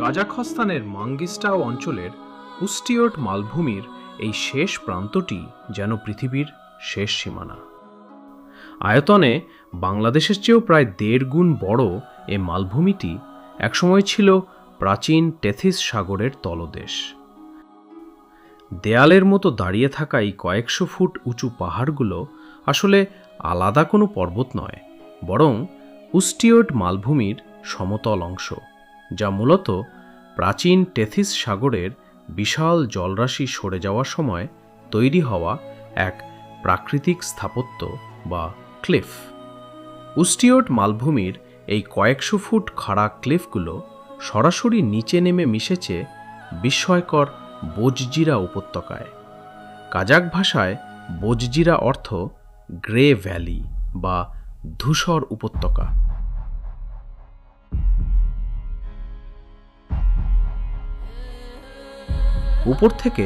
কাজাখস্তানের মাঙ্গিস্টাও অঞ্চলের উস্টিয়ট মালভূমির এই শেষ প্রান্তটি যেন পৃথিবীর শেষ সীমানা। আয়তনে বাংলাদেশের চেয়েও প্রায় 1.5 গুণ বড় এ মালভূমিটি একসময় ছিল প্রাচীন টেথিস সাগরের তলদেশ। দেয়ালের মতো দাঁড়িয়ে থাকা এই কয়েকশো ফুট উঁচু পাহাড়গুলো আসলে আলাদা কোনো পর্বত নয়, বরং উস্টিয়ট মালভূমির সমতল অংশ, যা মূলত প্রাচীন টেথিস সাগরের বিশাল জলরাশি সরে যাওয়ার সময় তৈরি হওয়া এক প্রাকৃতিক স্থাপত্য বা ক্লিফ। উস্টিয়ট মালভূমির এই কয়েকশো ফুট খাড়া ক্লিফগুলো সরাসরি নিচে নেমে মিশেছে বিস্ময়কর বোজজিরা উপত্যকায়। কাজাক ভাষায় বোজজিরা অর্থ গ্রে ভ্যালি বা ধূসর উপত্যকা। উপর থেকে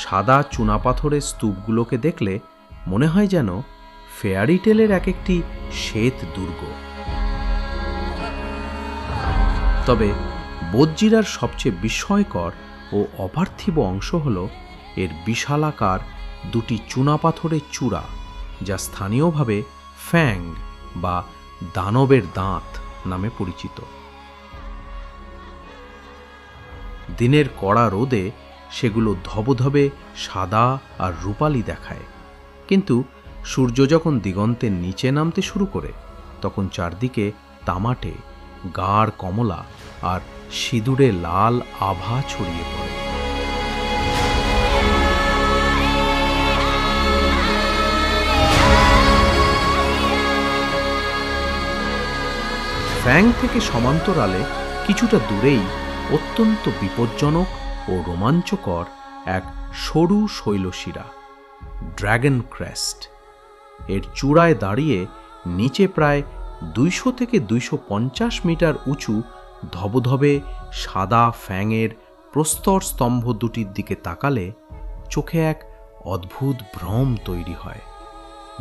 সাদা চুনাপাথরের স্তূপগুলোকে দেখলে মনে হয় যেন ফেয়ারি টেলের এক একটি শ্বেত দুর্গ। তবে বোজজিরার সবচেয়ে বিস্ময়কর ও অপার্থিব অংশ হল এর বিশালাকার 2টি চুনাপাথরের চূড়া, যা স্থানীয়ভাবে ফ্যাং বা দানবের দাঁত নামে পরিচিত। দিনের কড়া রোদে সেগুলো ধবধবে সাদা আর রূপালি দেখায়, কিন্তু সূর্য যখন দিগন্তের নিচে নামতে শুরু করে তখন চারদিকে তামাটে, গাঢ় কমলা আর সিঁদুরে লাল আভা ছড়িয়ে পড়ে। ফ্যাং থেকে সমান্তরালে কিছুটা দূরেই অত্যন্ত বিপজ্জনক ও রোমাঞ্চকর এক সরু শৈলশিরা, ড্র্যাগন ক্রেস্ট। এর চূড়ায় দাঁড়িয়ে নিচে প্রায় 200 থেকে 250 মিটার উঁচু ধবধবে সাদা ফ্যাংয়ের প্রস্তর স্তম্ভ দুটির দিকে তাকালে চোখে এক অদ্ভুত ভ্রম তৈরি হয়।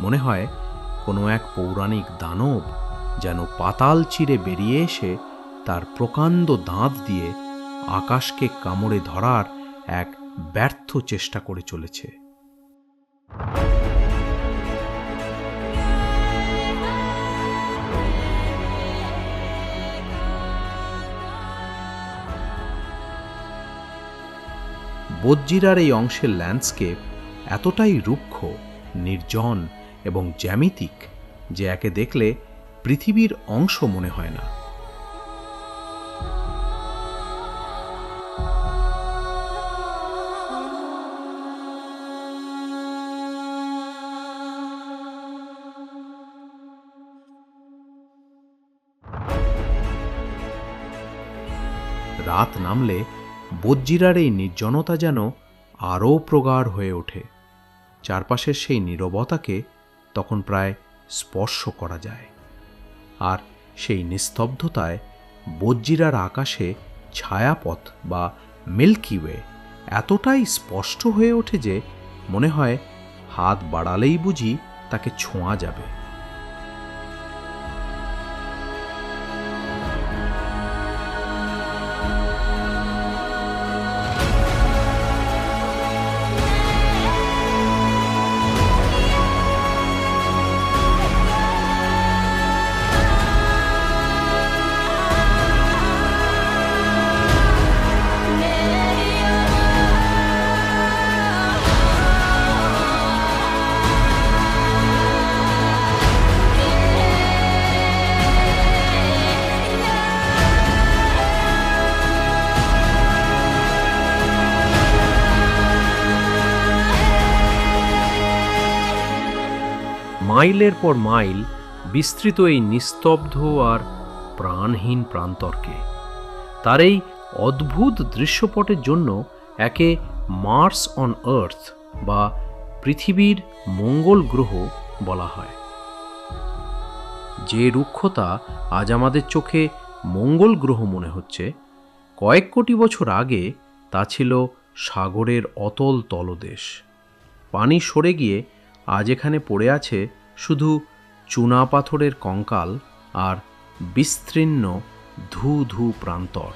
মনে হয় কোনো এক পৌরাণিক দানব যেন পাতাল চিরে বেরিয়ে এসে তার প্রকাণ্ড দাঁত দিয়ে আকাশকে কামড়ে ধরার এক ব্যর্থ চেষ্টা করে চলেছে। বোজজিরার এই অংশের ল্যান্ডস্কেপ এতটাই রুক্ষ, নির্জন এবং জ্যামিতিক যে একে দেখলে পৃথিবীর অংশ মনে হয় না। রাত নামলে বোজজিরার এই নির্জনতা যেন আরও প্রগাঢ় হয়ে ওঠে। চারপাশের সেই নীরবতাকে তখন প্রায় স্পর্শ করা যায়, আর সেই নিস্তব্ধতায় বোজজিরার আকাশে ছায়াপথ বা মিল্কি ওয়ে এতটাই স্পষ্ট হয়ে ওঠে যে মনে হয় হাত বাড়ালেই বুঝি তাকে ছোঁয়া যাবে। মাইলের পর মাইল বিস্তৃত এই নিস্তব্ধ আর প্রাণহীন প্রান্তরকে তার এই অদ্ভুত দৃশ্যপটের জন্য একে মার্স অন আর্থ বা পৃথিবীর মঙ্গল গ্রহ বলা হয়। যে রুক্ষতা আজ আমাদের চোখে মঙ্গল গ্রহ মনে হচ্ছে, কয়েক কোটি বছর আগে তা ছিল সাগরের অতল তলদেশ। পানি সরে গিয়ে আজ এখানে পড়ে আছে শুধু চুনা পাথরের কঙ্কাল আর বিস্তীর্ণ ধূ ধূ প্রান্তর।